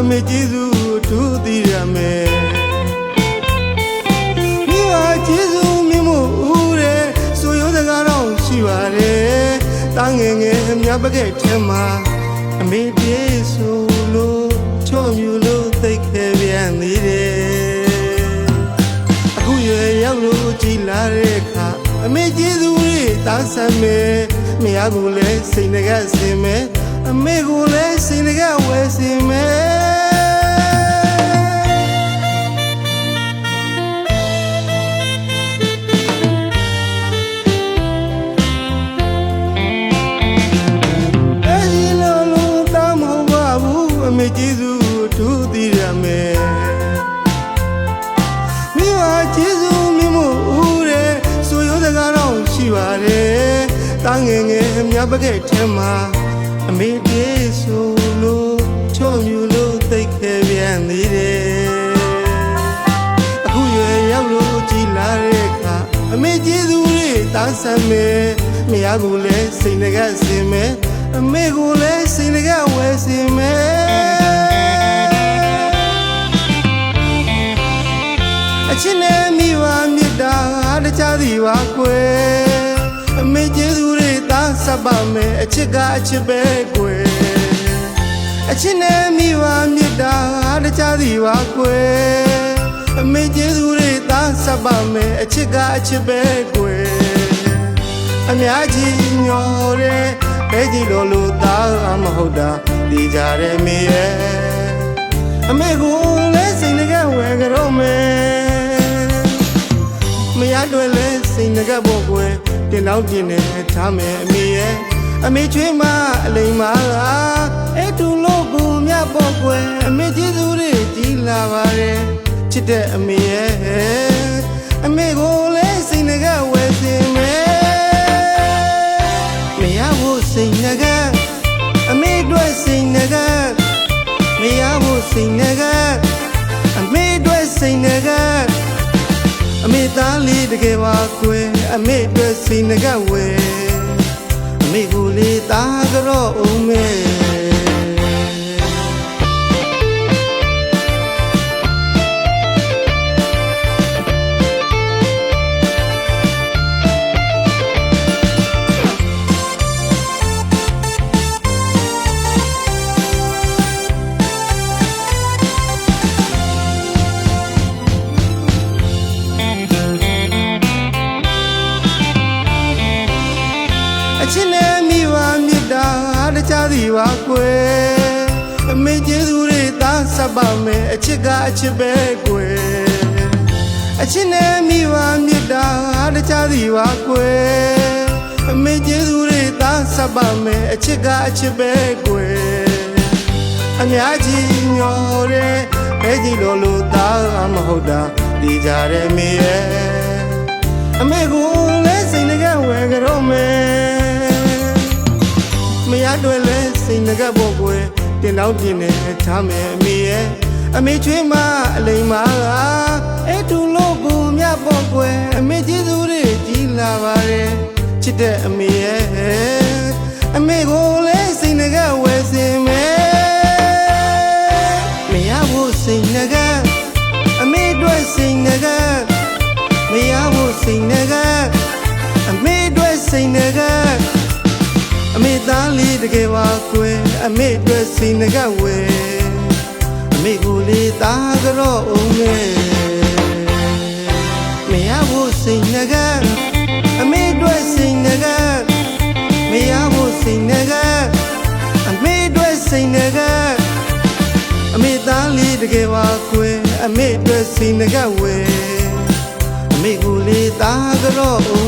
မေကျေးဇူးထူးသိရမယ်မိဘကျေးဇူးမြင့်မို့ဦးတဲ့ဆိုရိုးစကားတော့ရှိပါတယ်တားငယ်ငယ်မြတ်ပကဲ့ထဲမှာအမေပြေးဆိုလို့ချော့မြူလို့သိခဲ့ပြန်သေးတယ်အခုရွယ်ရောက်လို့ကြည်လာတဲ့အခါအမေကျေးဇူးတွေတားဆမ်းမယ်မရဘူးလဲစိတ်ငကဆင်မယ်အမေကိုလည်းစိတ်ငကဝယ်စင်မယ်အမေကျေးဇူးထူးသိရမယ်မိဘကျေးဇူးမြင့်မို့ဦးတဲ့ဆိုရိုးစကားတော့ရှိပါတယ်တားငယ်ငယ်မြတ်ပကဲ့ထဲမှာအမေပြေးဆိုလို့ချော့မြူလို့သိခဲ့ပြန်သေးတယ်အခုရွယ်ရောက်လို့ကြည်လာတဲ့အခါအမေကျေးဇူးတွေတားဆမ်းမယ်မရဘူးလဲစိတ်ငကဆင်မယ်အမေကိုလည်းစိတ်ငကဝယ်စင်မယ်အချစ်နဲ့မိဘမြတ်တာတခြားစီပါကွယ်အမေကျေးဇူးတွေသာဆက်ပါမယ်အချစ်ကအချစ်ပဲကွယ်အချစ်နဲ့မိဘမြတ်တာတခြားစီပါကွယ်အမေကျေးဇူးတွေသာဆက်ပါမယ်အချစ်ကအချစ်ပဲကွယ်အများကြီးညော်တဲ့ဘဲကြီးလို့သားမဟုတ်တာဒီကြတဲ့မေရဲ့အမေကိုလည်းစိတ်ငကဝယ်ကြတော့မယ်မရတွေ့လဲစိတ်ငကဖို့ကွယ်တင်တော့တင်နေထားမယ်အမေရဲ့အမေချွေးမအလိမ်မာအဲ့တူလို့ကိုမြတ်ဖို့ကွယ်အမေကျေးဇူးတွေကြီးလာပါတယ်ချစ်တဲ့အမေရဲ့အမေကိုလည်းစိတ်ငကဝယ်စင်မယ်စိတ်ငကအမေတို့စိတ်ငကမရဘူးစိတ်ငကအမေတို့စိတ်ငကအမေသားလေးတကယ်ပါကွယ်အမေတို့စိတ်ငကဝယ်အမေကိုလေးသားကြော့အောင်မဲအချစ်နဲ့မိဘမြတ်တာတခြားစီပါကွယ်အမေကျေးဇူးတွေသာဆက်ပါမယ်အချစ်ကအချစ်ပဲကွယ်အချစ်နဲ့မိဘမြတ်တာတခြားစီပါကွယ်အမေကျေးဇူးတွေသာဆက်ပါမယ်အချစ်ကအချစ်ပဲကွယ်အများကြီးညော်တဲ့ဘဲကြီးလို့သားမဟုတ်တာဒီကြတဲ့မေရဲ့အမေကိုလည်းစိတ်ငကဝယ်ကြတော့မယ်မရတွေ့လဲစိတ်ငကဖို့ကွယ်တင်တော့တင်နေထားမယ်အမေရဲ့အမေချွေးမအလိမ်မာအဲ့တူလို့ကိုမြတ်ဖို့ကွယ်အမေကျေးဇူးတွေကြီးလာပါတယ်ချစ်တဲ့အမေရဲ့အမေကိုလည်းစိတ်ငကဝယ်စင်မယ်မရဘူးစိတ်ငကအမေတို့စိတ်ငကမရဘူးစိတ်ငကအမေတို့စိတ်ငကအမေသားလေးတကယ်ပါကွယ်အမေတို့စိတ်ငကဝယ်အမေကိုလေးသားကြော့အောင်မဲမရဘူးစိတ်ငကအမေတို့စိတ်ငကမရဘူးစိတ်ငကအမေတို့စိတ်ငကအမေသားလေးတကယ်ပါကွယ်အမေတို့စိတ်ငကဝယ်အမေကိုလေးသားကြော့အောင်